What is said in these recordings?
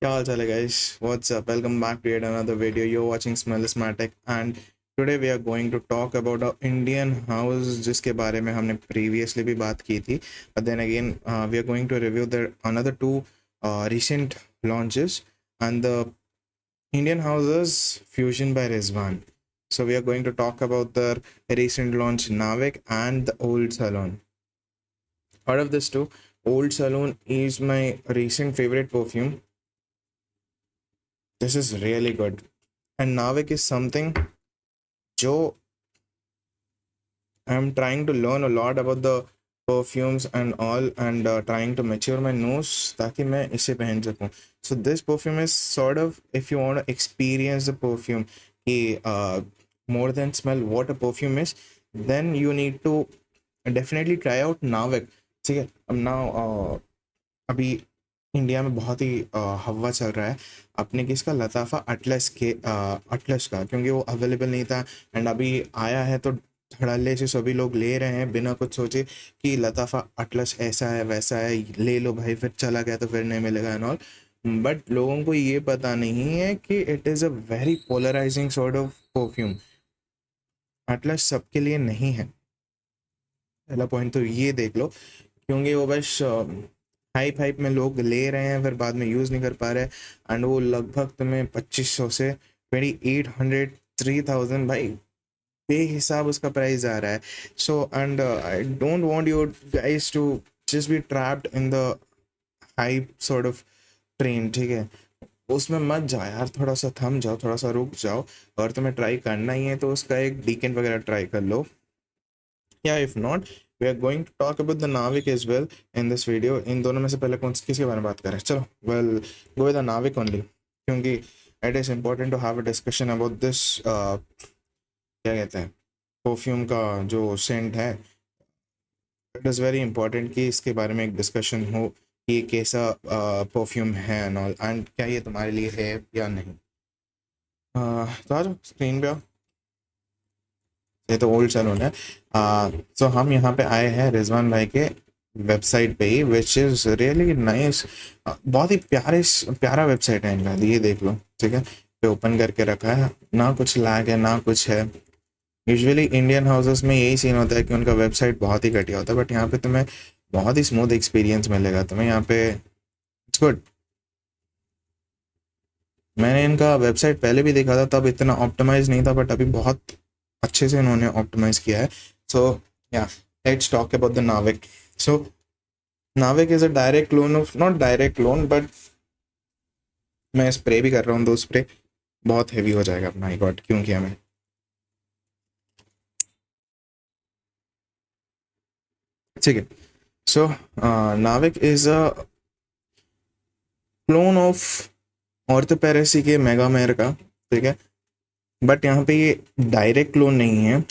क्या हाल चाल है guys? What's up? Welcome back to yet another video. You're watching Smell Smartech and today we are going to talk about a Indian house जिसके बारे में हमने previously भी बात की थी. But then again, we are going to review the another two recent launches and the Indian houses Fusion by Rizwan. So we are going to talk about the recent launch Navik and the Old Salon. Out of this two, Old Salon is my recent favorite perfume. This is really good. And Navik is something जो I'm trying to learn a lot about the perfumes and all and trying to mature my nose ताकि मैं इसे पहन सकूं. So this perfume is sort of if you want to experience the perfume कि more than smell what a perfume is, then you need to definitely try out Navik. ठीक है. अब now अभी इंडिया में बहुत ही हवा चल रहा है अपने किसका लताफ़ा अटलस का, क्योंकि वो अवेलेबल नहीं था एंड अभी आया है तो धड़ल्ले से सभी लोग ले रहे हैं बिना कुछ सोचे कि लताफ़ा अटलस ऐसा है वैसा है, ले लो भाई, फिर चला गया तो फिर नहीं मिलेगा एंड ऑल. बट लोगों को ये पता नहीं है कि it is a very polarizing sort of perfume. Atlas सबके लिए नहीं है. पहला पॉइंट तो ये देख लो, क्योंकि वो बस हाइप हाइप में लोग ले रहे हैं फिर बाद में यूज़ नहीं कर पा रहे एंड वो लगभग तुम्हें 2500 से 2800 3000 भाई बेहिसाब उसका प्राइस आ रहा है. So and I don't want you guys to just be trapped in the hype sort of train. ठीक है, उसमें मत जाओ यार, थोड़ा सा थम जाओ, थोड़ा सा रुक जाओ. और तुम्हें ट्राई करना ही है तो उसका एक वीकेंड वगैरह ट्राई कर लो. या if not, we are going to talk about the Navik as well in this video. इन दोनों में से पहले किसके बारे में बात करें? चलो we'll go with the Navik only, क्योंकि it is important to have a discussion about this क्या कहते हैं परफ्यूम का जो सेंट है. इट इज़ वेरी इंपॉर्टेंट कि इसके बारे में एक डिस्कशन हो कि ये कैसा परफ्यूम है एंड ऑल, एंड क्या ये तुम्हारे लिए है या नहीं. तो आ जाओ स्क्रीन पे आओ. ये तो ओल्ड सैलून है. तो हम यहाँ पे आए हैं रिजवान भाई के वेबसाइट पे ही, विच इज़ रियली नाइस. बहुत ही प्यारा वेबसाइट है इनका, ये देख लो. ठीक है, पे ओपन करके रखा है, ना कुछ लैग है ना कुछ है. यूजुअली इंडियन हाउसेस में यही सीन होता है कि उनका वेबसाइट बहुत ही घटिया होता है, बट यहाँ पे तुम्हें बहुत ही स्मूथ एक्सपीरियंस मिलेगा तुम्हें यहाँ पे. It's good. मैंने इनका वेबसाइट पहले भी देखा था, तब इतना ऑप्टिमाइज नहीं था, बट अभी बहुत अच्छे से इन्होंने ऑप्टिमाइज किया है. सो या लेट्स टॉक अबाउट द नाविक. सो नाविक is a direct clone of, not direct clone but मैं स्प्रे भी कर रहा हूँ, दो स्प्रे बहुत हैवी हो जाएगा. माय गॉड, क्यों किया मैं. ठीक है. सो नाविक इज अ क्लोन ऑफ ऑर्थोपेरेसी के मेगामेर का. ठीक है, बट यहाँ पे ये डायरेक्ट क्लोन नहीं है.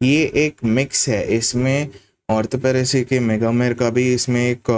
ये एक मिक्स है. इसमें ऑर्थोपेरेसी के मेगामेर का भी इसमें एक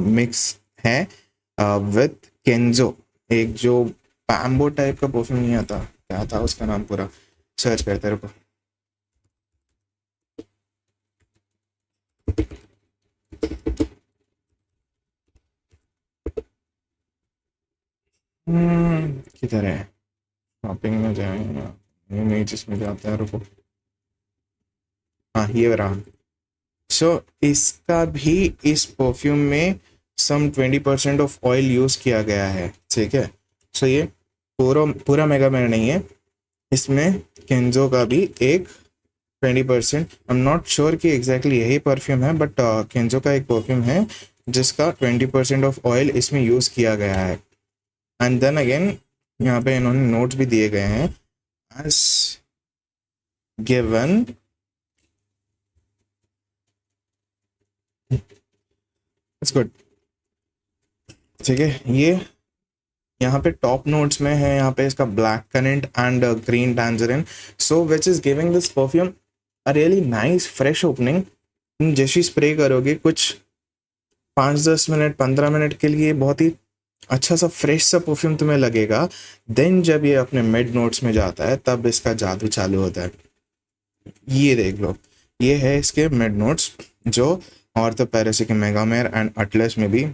मिक्स है विथ केंजो. एक जो पैम्बो टाइप का परफ्यूम नहीं आता, क्या था उसका नाम, पूरा सर्च करते रुको. किधर है, शॉपिंग में जाए इमेजेस में जाते हैं, रुको. हाँ ये रहा. सो इसका भी इस परफ्यूम में सम 20% ऑफ ऑयल यूज़ किया गया है. ठीक है, सो ये पूरा पूरा मेगामेर नहीं है, इसमें केंजो का भी एक 20%. आई एम नॉट श्योर कि एग्जैक्टली यही परफ्यूम है, बट केंजो का एक परफ्यूम है जिसका 20% ऑफ ऑयल इसमें यूज़ किया गया है. एंड देन अगेन यहाँ पे इन्होंने नोट्स भी दिए गए हैं, एज गिवन. It's good. ठीक है, ये यहाँ पे टॉप नोट्स में है, यहाँ पे इसका black currant and green tangerine. So which is giving this perfume a really nice fresh opening. तुम जैसी स्प्रे करोगे कुछ 5-10 मिनट 15 मिनट के लिए बहुत ही अच्छा सा फ्रेश सा परफ्यूम तुम्हें लगेगा. देन जब ये अपने मिड नोट्स में जाता है तब इसका जादू चालू होता है. ये देख लो, ये है इसके मिड नोट्स जो ऑर्थोपेरेसी के मेगामेर एंड अटलस में भी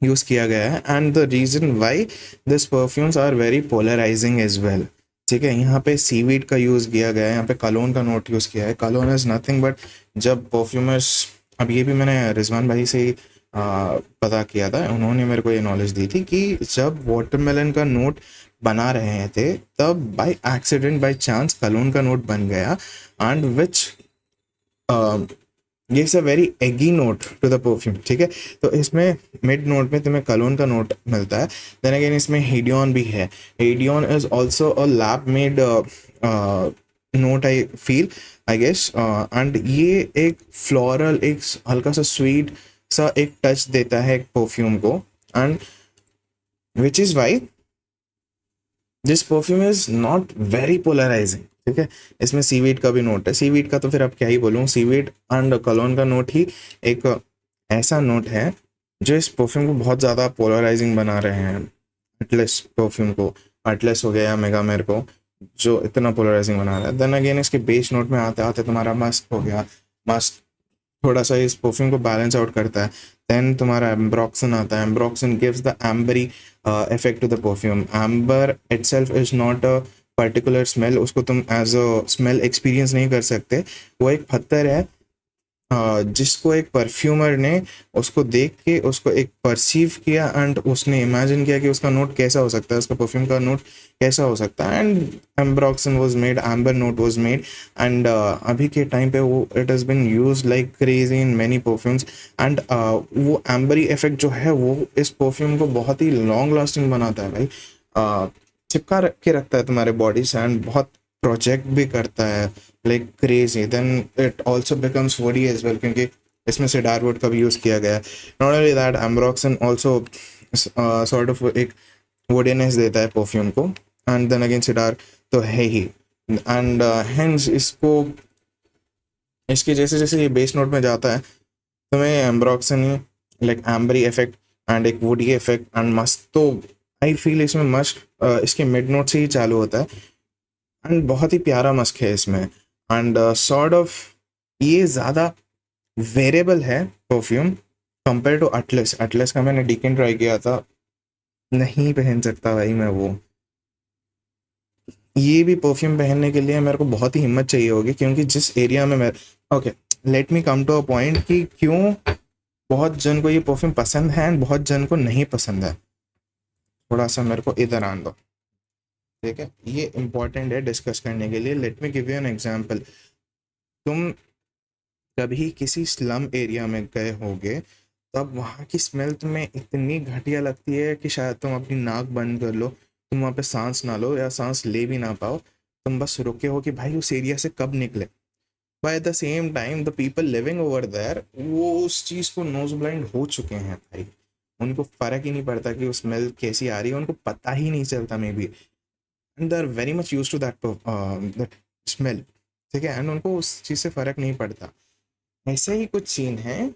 यूज़ किया गया है, and the reason why this perfumes are very polarizing as well. ठीक है, यहाँ पे सीवीड का यूज़ किया गया है, यहाँ पे कलोन का नोट यूज़ किया है। कलोन इज़ नथिंग बट, जब परफ्यूमर्स, अब ये भी मैंने रिजवान भाई से ही पता किया था, उन्होंने मेरे को ये नॉलेज दी थी कि जब वाटरमेलन का नोट बना रहे थे तब by accident, by chance clone का नोट बन गया, and which gives a very eggy note to the perfume। ठीक है, तो इसमें मिड नोट में तुम्हें कलोन का नोट मिलता है। देन अगेन इसमें हेडियन भी है। Hedione is also a lab made note, I feel, I guess, and ये एक फ्लोरल, एक हल्का सा स्वीट सा एक टच देता है परफ्यूम को, and which is why this perfume is not very polarizing. ठीक है, इसमें सीवीड का भी नोट है। सीवीड का तो फिर अब क्या ही बोलूँ, सीवीड एंड कलोन का नोट ही एक ऐसा नोट है जो इस परफ्यूम को बहुत ज़्यादा पोलराइजिंग बना रहे हैं। एटलस परफ्यूम को, एटलस हो गया या मेगामेर को, जो इतना पोलराइजिंग बना रहा है। देन अगेन इसके बेस नोट में आते आते तुम्हारा मस्क हो गया। मस्क थोड़ा सा इस परफ्यूम को बैलेंस आउट करता है। देन तुम्हारा एम्ब्रॉक्सन आता है। Ambroxan gives the ambery effect to the perfume. Amber itself is not a particular smell, उसको तुम एज अ स्मेल एक्सपीरियंस नहीं कर सकते। वो एक पत्थर है जिसको एक परफ्यूमर ने उसको देख के उसको एक परसीव किया, एंड उसने इमेजिन किया कि उसका नोट कैसा हो सकता है, उसका परफ्यूम का नोट कैसा हो सकता है, and ambroxan was made, amber note was made, and अभी के टाइम पे वो it has been use like crazy in many perfumes, and वो एम्बरी इफेक्ट जो है वो इस परफ्यूम को बहुत ही लॉन्ग लास्टिंग बनाता है भाई। चिपका के रखता है तुम्हारे बॉडी से, एंड बहुत प्रोजेक्ट भी करता है like crazy. Then it also becomes woody as well, क्योंकि इसमें से डार्कवुड का भी यूज़ किया गया है। Not only that, ambroxan also sort of एक वुडीनेस देता है परफ्यूम को, एंड देन अगेन सिडार तो है ही, एंड हेंस इसको, इसके जैसे जैसे ये बेस नोट में जाता है तुम्हें एम्ब्रॉक्सन ही लाइक एम्बरी इफेक्ट एंड एक वुडी इफेक्ट एंड मस्त, तो आई फील इसमें मस्ट इसके मिड नोट से ही चालू होता है, एंड बहुत ही प्यारा मस्क है इसमें, एंड सॉर्ट ऑफ ये ज़्यादा वेरिएबल है perfume compare to Atlas. Atlas का मैंने डीकन ट्राई किया था, नहीं पहन सकता भाई मैं वो। ये भी परफ्यूम पहनने के लिए मेरे को बहुत ही हिम्मत चाहिए होगी, क्योंकि जिस एरिया में मैं, okay let me come to a point कि क्यों बहुत जन को ये परफ्यूम पसंद है एंड बहुत जन को नहीं पसंद है। थोड़ा सा मेरे को इधर आन दो, ठीक है, ये इंपॉर्टेंट है डिस्कस करने के लिए। Let me give you an example. तुम कभी किसी स्लम एरिया में गए होगे, तब वहाँ की स्मेल तुम्हें इतनी घटिया लगती है कि शायद तुम अपनी नाक बंद कर लो, तुम वहाँ पे सांस ना लो या सांस ले भी ना पाओ, तुम बस रुके हो कि भाई उस एरिया से कब निकले। By the same time the people living over there वो उस चीज़ को नोज ब्लाइंड हो चुके हैं भाई, उनको फ़र्क ही नहीं पड़ता कि वो स्मेल कैसी आ रही है, उनको पता ही नहीं चलता maybe, and they are very much use to that smell. ठीक है, एंड उनको उस चीज़ से फ़र्क नहीं पड़ता। ऐसे ही कुछ सीन है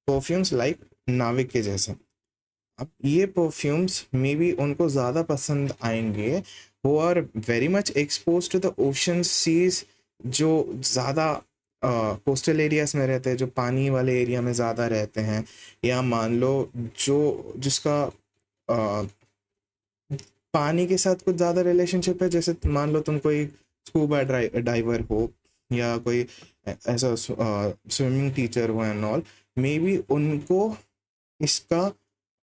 परफ्यूम्स लाइक नाविक के जैसे। अब ये परफ्यूम्स मे बी उनको ज़्यादा पसंद आएंगे वो are very much expose to the ocean seas, जो ज़्यादा कोस्टल एरियाज में रहते हैं, जो पानी वाले एरिया में ज़्यादा रहते हैं, या मान लो जो जिसका uh, पानी के साथ कुछ ज़्यादा रिलेशनशिप है, जैसे मान लो तुम कोई स्कूबा डाइवर हो या कोई ऐसा स्विमिंग टीचर हो एंड ऑल, मे बी उनको इसका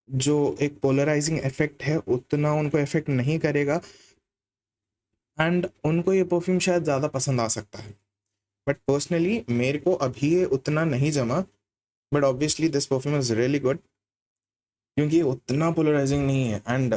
जो एक पोलराइजिंग इफेक्ट है उतना उनको इफेक्ट नहीं करेगा, एंड उनको ये परफ्यूम शायद ज़्यादा पसंद आ सकता है। बट पर्सनली मेरे को अभी ये उतना नहीं जमा, but obviously this perfume is really good, क्योंकि ये उतना पोलराइजिंग नहीं है। एंड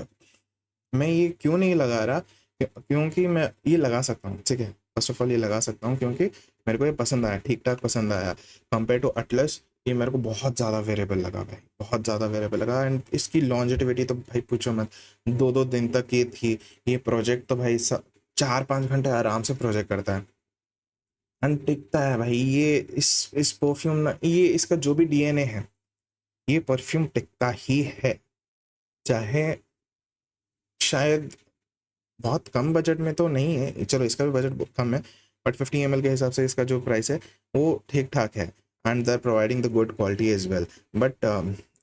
मैं ये क्यों नहीं लगा रहा, क्योंकि मैं ये लगा सकता हूँ, ठीक है, फर्स्ट ऑफ ऑल ये लगा सकता हूँ क्योंकि मेरे को ये पसंद आया, ठीक ठाक पसंद आया। कंपेयर टू अटलस ये मेरे को बहुत ज़्यादा वेरिएबल लगा भाई, बहुत ज़्यादा वेरिएबल लगा, एंड इसकी लॉन्जिटिविटी तो भाई पूछो मत, 2-2 दिन तक ये थी। ये प्रोजेक्ट तो भाई 4-5 घंटे आराम से प्रोजेक्ट करता है एंड टिकता है भाई। ये इस परफ्यूम ना, ये इसका जो भी डीएनए है, ये परफ्यूम टिकता ही है, चाहे शायद बहुत कम बजट में तो नहीं है, चलो इसका भी बजट कम है, बट 50 ml के हिसाब से इसका जो प्राइस है वो ठीक ठाक है, and they are providing the good quality as well. But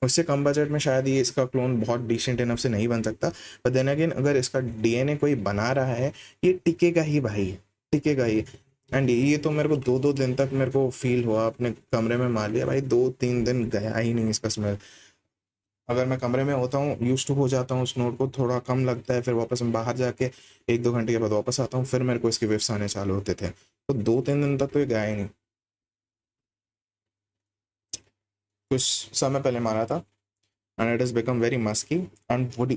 उससे कम बजट में शायद ये इसका क्लोन बहुत डिसेंट इनफ से नहीं बन सकता, बट देन अगेन अगर इसका डीएनए कोई बना रहा है, ये टिकेगा ही भाई, टिकेगा ही। एंड ये तो मेरे को 2-2 दिन तक मेरे को फील हुआ, अपने कमरे में मार लिया भाई, 2-3 दिन गया ही नहीं इसका स्मेल। अगर मैं कमरे में होता हूँ, यूज टू हो जाता हूँ उस नोट को, थोड़ा कम लगता है, फिर वापस मैं बाहर जाके 1-2 घंटे के बाद वापस आता हूँ, फिर मेरे को इसके वेव्स आने चालू होते थे, तो 2-3 दिन तक तो ये गया ही नहीं। कुछ समय पहले मारा था and it is become very musky and woody.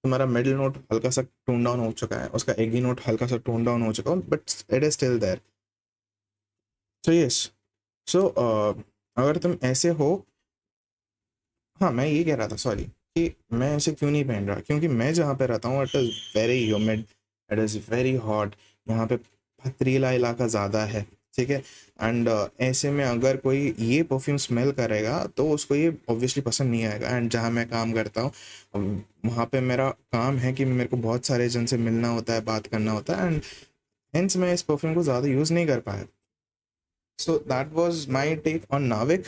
तुम्हारा मिडिल नोट हल्का सा टोन डाउन हो चुका है, उसका एगी नोट हल्का सा टोन डाउन हो चुका है, but it is still there. So yes, so अगर तुम ऐसे हो, हाँ मैं ये कह रहा था सॉरी, कि मैं ऐसे क्यों नहीं पहन रहा, क्योंकि मैं जहाँ पे रहता हूँ it is very humid, it is very hot, यहाँ पे पथरीला इलाका ज़्यादा है, ठीक है। एंड ऐसे में अगर कोई ये परफ्यूम स्मेल करेगा तो उसको ये ऑब्वियसली पसंद नहीं आएगा। एंड जहाँ मैं काम करता हूँ, वहाँ पे मेरा काम है कि मेरे को बहुत सारे जन से मिलना होता है, बात करना होता है, एंड हेंस मैं इस परफ्यूम को ज़्यादा यूज़ नहीं कर पाया। So that was my take on Navik.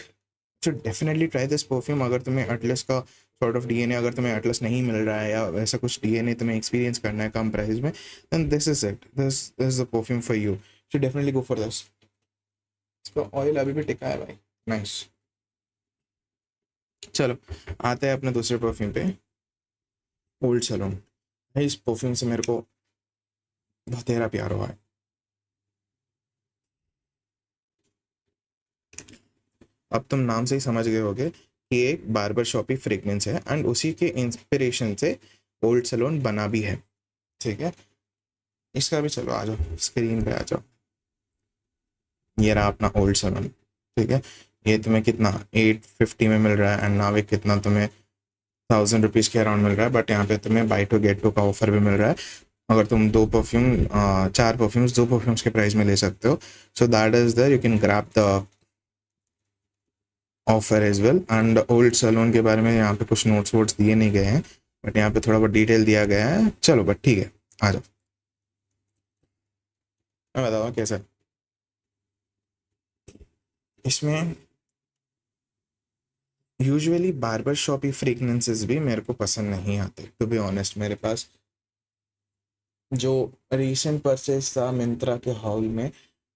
should definitely try this perfume अगर तुम्हें एटलस का sort of डीएनए, अगर तुम्हें एटलस नहीं मिल रहा है या वैसा कुछ डीएनए तुम्हें एक्सपीरियंस करना है कम प्राइस में, then this is it, this is the perfume for you, should definitely go for this। इसका ऑयल अभी भी टिका है भाई, नाइस। चलो आते हैं अपने दूसरे परफ्यूम पे, ओल्ड सैलून। भाई इस परफ्यूम से मेरे को बहुत तेरा प्यार हुआ है। अब तुम नाम से ही समझ गए होगे कि एक बार्बर शॉपी फ्रेगनेंस है एंड उसी के इंस्पिरेशन से ओल्ड सैलून बना भी है, ठीक है। इसका भी चलो आ जाओ स्क्रीन पे आ जाओ, ये रहा अपना ओल्ड सैलून, ठीक है। ये तुम्हें कितना 850 में मिल रहा है एंड नाविक कितना तुम्हें 1000 रुपीज़ के अराउंड मिल रहा है, बट यहाँ पे तुम्हें बाई टू गेट टू का ऑफर भी मिल रहा है। अगर तुम 4 परफ्यूम्स के प्राइस में ले सकते हो, so that is there, you can grab the offer as well. And old saloon के बारे में यहाँ पे कुछ नोट्स वोट्स दिए नहीं गए हैं, बट यहाँ पे थोड़ा बहुत डिटेल दिया गया है। चलो बट ठीक है, आ जाओ मैं बताऊँ कैसा। इसमें यूजुअली बार्बर शॉपी फ्रेगनेंसेस भी मेरे को पसंद नहीं आते, टू बी ऑनेस्ट। मेरे पास जो रिसेंट परचेज था मिंत्रा के हॉल में,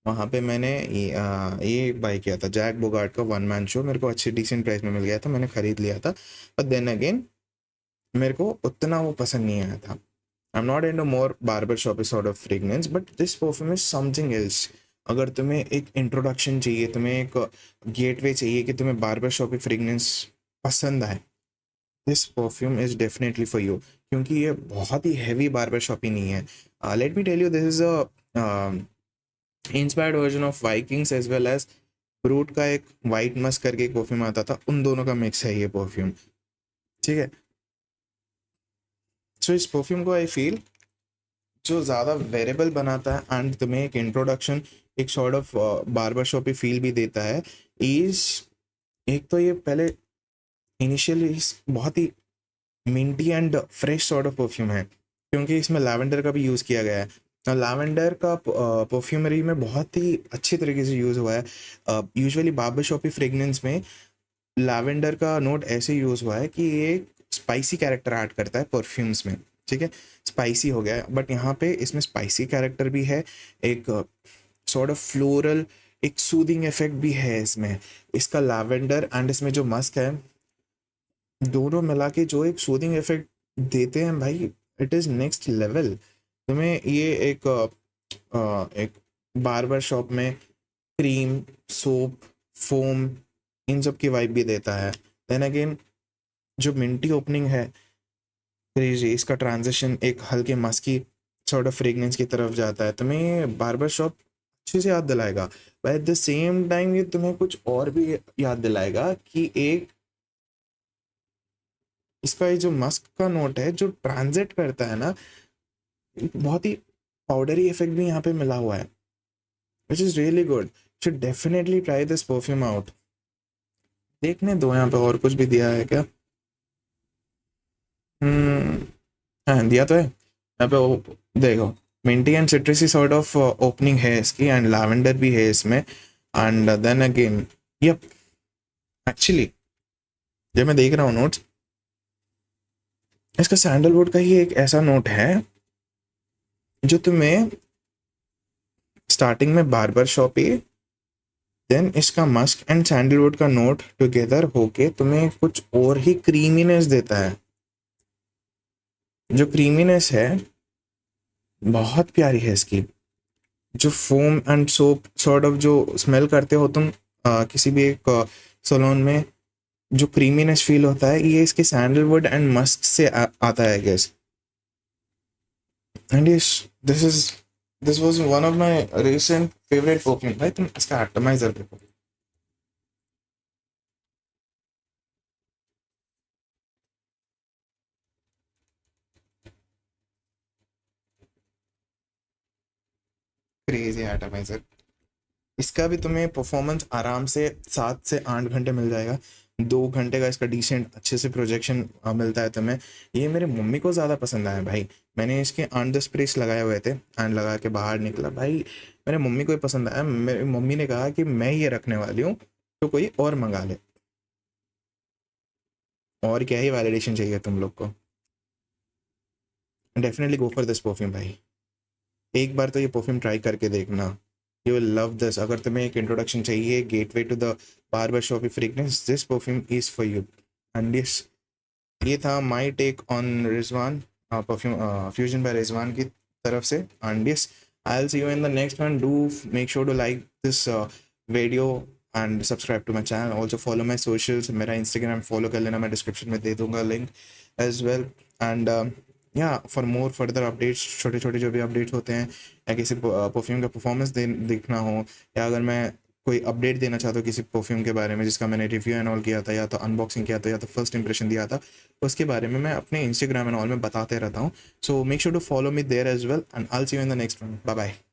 वहाँ पे मैंने ये बाई किया था, जैक बोगार्ट का वन मैन शो, मेरे को अच्छी डिसेंट प्राइस में मिल गया था, मैंने ख़रीद लिया था। बट देन अगेन मेरे को उतना वो पसंद नहीं आया था। I am not into more barber shoppy sort of fragrance, but this perfume is something else. अगर तुम्हें एक इंट्रोडक्शन चाहिए, तुम्हें एक गेटवे चाहिए कि तुम्हें बार्बर शॉपी फ्रेगनेंस पसंद आए, this perfume is definitely for you, क्योंकि ये बहुत ही हैवी बार्बर शॉपी नहीं है। Let me tell you, this is a inspired version of Vikings as well as Brut का एक वाइट मस्क करके एक परफ्यूम आता था, उन दोनों का मिक्स है ये परफ्यूम, ठीक है। सो इस परफ्यूम को आई फील जो ज़्यादा वेरेबल बनाता है एंड तुम्हें एक इंट्रोडक्शन, एक sort of barber shoppy feel भी देता है, इज एक तो ये पहले इनिशियली बहुत ही minty and fresh sort of perfume है, क्योंकि इसमें लैवेंडर का भी यूज़ किया गया है। लैवेंडर का परफ्यूमरी में बहुत ही अच्छे तरीके से यूज़ हुआ है। यूजुअली बार्बर शॉपी फ्रेगनेंस में लैवेंडर का नोट ऐसे यूज़ हुआ है कि ये स्पाइसी कैरेक्टर ऐड करता है परफ्यूम्स में, ठीक है। स्पाइसी हो गया, बट यहाँ पे इसमें स्पाइसी कैरेक्टर भी है, एक सॉर्ट ऑफ फ्लोरल, एक सूदिंग इफेक्ट भी है इसमें। इसका लैवेंडर एंड इसमें जो मस्क है, दोनों मिला के जो एक सूदिंग इफेक्ट देते हैं भाई, इट इज़ नेक्स्ट लेवल। तुम्हें ये एक बार्बर शॉप में क्रीम, सोप, फोम, इन सब की वाइब भी देता है। देन अगेन जो मिंटी ओपनिंग है, क्रेजी, इसका ट्रांजिशन एक हल्के मस्की सॉर्ट ऑफ फ्रेगनेंस की तरफ जाता है, तुम्हें ये बार्बर शॉप अच्छे से याद दिलाएगा, but at the same time ये तुम्हें कुछ और भी याद दिलाएगा कि एक इसका ये जो मस्क का नोट है जो ट्रांजिट करता है ना, बहुत ही पाउडरी इफेक्ट भी यहाँ पे मिला हुआ है, which is really good. Should definitely try this perfume out. देखने दो यहाँ पे और कुछ भी दिया है क्या। हाँ दिया तो है यहाँ पे, देखो minty and citrusy sort of opening है इसकी, एंड लैवेंडर भी है इसमें, and then again yup actually जब मैं देख रहा हूँ नोट्स, इसका सैंडलवुड का ही एक ऐसा नोट है जो तुम्हें स्टार्टिंग में बार्बर शॉप ही, देन इसका मस्क एंड सैंडलवुड का नोट टुगेदर होके तुम्हें कुछ और ही क्रीमीनेस देता है। जो क्रीमीनेस है बहुत प्यारी है इसकी। जो foam and soap sort of जो स्मेल करते हो तुम किसी भी एक सलोन में, जो क्रीमीनेस फील होता है, ये इसके सैंडलवुड एंड मस्क से आता है, guess. And yes, this is this was one of my recent favourite perfume. भाई तुम इसका एटमाइजर देखो, क्रेजी एटमाइजर। इसका भी तुम्हें परफॉर्मेंस आराम से 7 से 8 घंटे मिल जाएगा। 2 घंटे का इसका डिसेंट अच्छे से प्रोजेक्शन मिलता है तुम्हें। ये मेरे मम्मी को ज़्यादा पसंद आया भाई। मैंने इसके 8-10 प्रेस लगाए हुए थे एंड लगा के बाहर निकला भाई, मेरे मम्मी को ही पसंद आया। मेरी मम्मी ने कहा कि मैं ये रखने वाली हूँ तो कोई और मंगा ले। और क्या ही वैलिडेशन चाहिए तुम लोग को। Definitely go for this perfume भाई। एक बार तो ये परफ्यूम ट्राई करके देखना, यू विल लव दिस। अगर तुम्हें एक इंट्रोडक्शन चाहिए, gateway to the barber shop fragrance, this perfume is for you. And yes, ये था my take on Rizwan perfume fusion by Rizwan की तरफ से। And yes, I will see you in the next one. Do make sure to like this video and subscribe to my channel. Also follow my socials, मेरा Instagram फॉलो कर लेना, मैं description में दे दूंगा लिंक एज वेल। एंड या for more further updates, छोटे छोटे जो भी अपडेट्स होते हैं, या किसी परफ्यूम का परफॉर्मेंस देखना हो, या अगर मैं कोई अपडेट देना चाहता हूँ किसी परफ्यूम के बारे में जिसका मैंने रिव्यू एंड ऑल किया था, या तो अनबॉक्सिंग किया था, या तो फर्स्ट इंप्रेशन दिया था, उसके बारे में मैं अपने इंस्टाग्राम एंड ऑल में बताते रहता हूँ। So make sure to follow me there as well and I will see you in the next one. Bye bye.